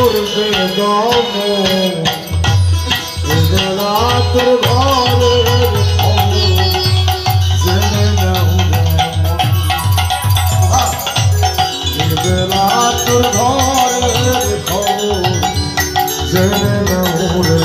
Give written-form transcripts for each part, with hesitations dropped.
করবে গমন রাতের ঘরের জেনে নাও রাতের ঘরের খবর জেনে নাও রে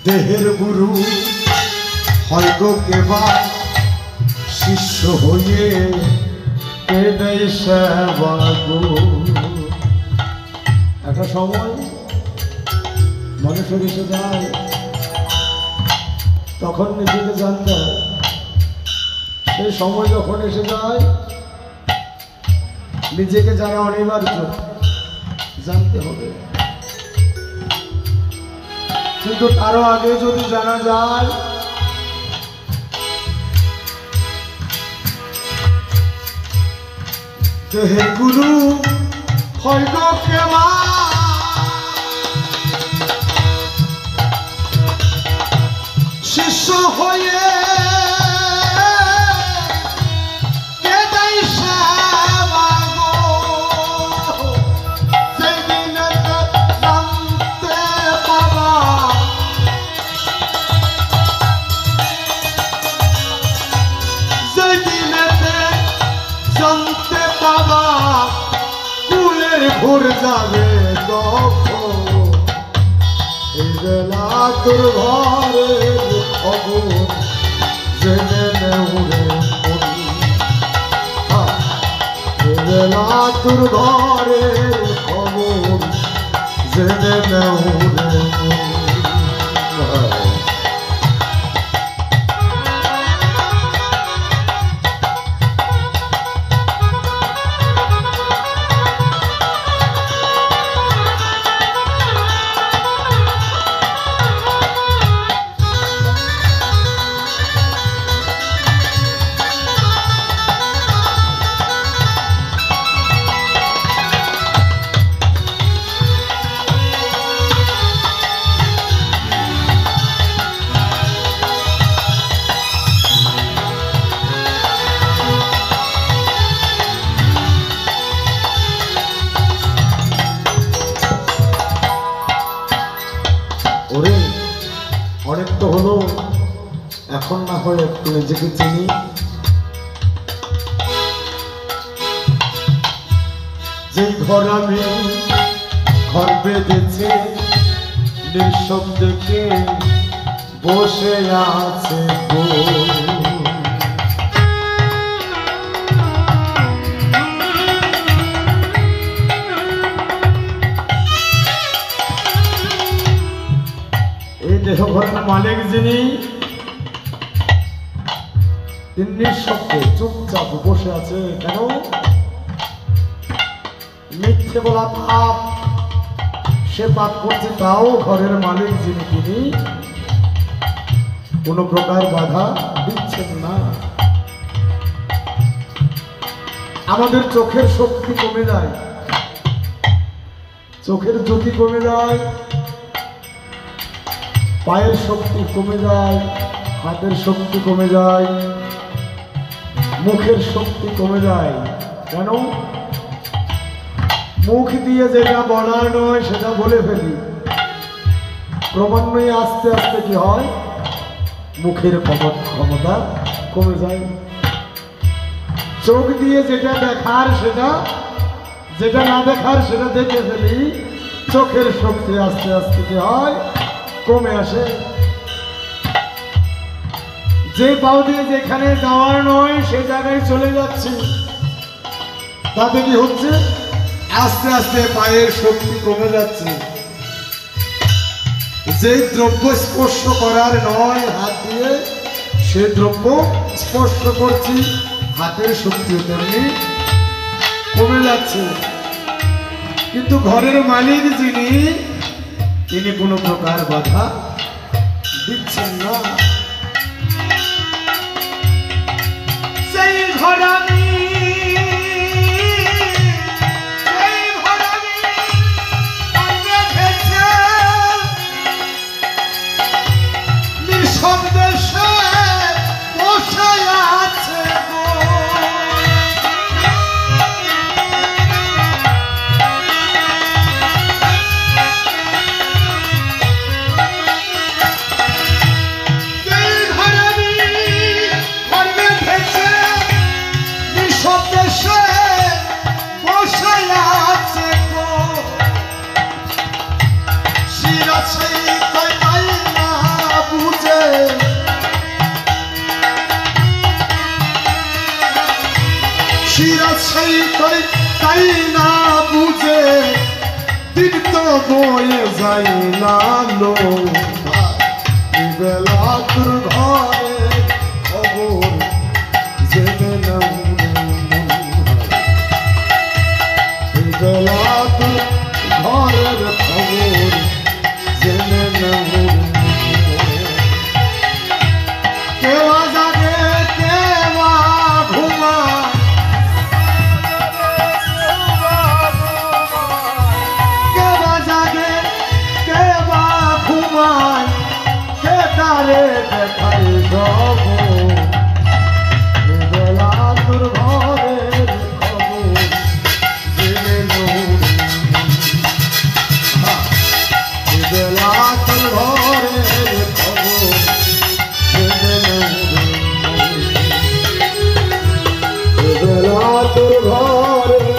দেহের গুরু হয় গো কেবা শিষ্য হয়ে কেদে সেবা গো। একটা সময় মানুষের এসে যায় তখন নিজেকে জানতে হয়, সেই সময় যখন এসে যায় নিজেকে জানা অনিবার্য, জানতে হবে। কিন্তু তারও আগে যদি জানা যায় দেহের গুরু হয় গো কেবা শিষ্য হয়ে ঘুর যাবে তোর ঘরের খবর জেনে তোর ঘরের খবর জেনে অনেক তো হলো, এখন না হয় একটু নিজেকে চিনি। যেই ঘর আমি ঘর বেঁধেছে নিঃশব্দকে বসে আছে দেহঘরের মালিক যিনি, তিনি নিঃশব্দে চুপচাপ বসে আছে। কেন? মিথ্যে বলা পাপ, সে পাপ করছে, তাও ঘরের মালিক যিনি তিনি কোনো প্রকার বাধা দিচ্ছেন না। আমাদের চোখের শক্তি কমে যায়, চোখের জ্যোতি কমে যায়, পায়ের শক্তি কমে যায়, হাতের শক্তি কমে যায়, মুখের শক্তি কমে যায়। কেন? মুখ দিয়ে যেটা বলার নয় সেটা বলে ফেলি, ক্রমান্বয়ে আস্তে আস্তে কি হয়, মুখের ক্ষমতা কমে যায়। চোখ দিয়ে যেটা দেখার সেটা, যেটা না দেখার সেটা দেখে ফেলি, চোখের শক্তি আস্তে আস্তে কি হয়, কমে আসে। যে পাও দিয়ে যেখানে যাওয়ার নয় সে জায়গায় চলে যাচ্ছি, তাতে কি হচ্ছে, আস্তে আস্তে পায়ের শক্তি কমে যাচ্ছে। যে দ্রব্য স্পর্শ করার নয় হাত দিয়ে, সে দ্রব্য স্পর্শ করছি, হাতের শক্তিও তেমনি কমে যাচ্ছে। কিন্তু ঘরের মালিক যিনি, তিনি কোনো প্রকার বাধা দিচ্ছেন না। সেই ঘর আমি, নিঃশব্দেশে বসে আছে গো। তাই না বুঝে দিন তো বয়ে যাই না লো, বেলা তোর ঘরে খবর জেনে নাও, বেলা তোর ঘরের খবর জেনে নাও। কেওয়া জাগে কেওয়া ঘুমায়, কে তারে দেখাই সব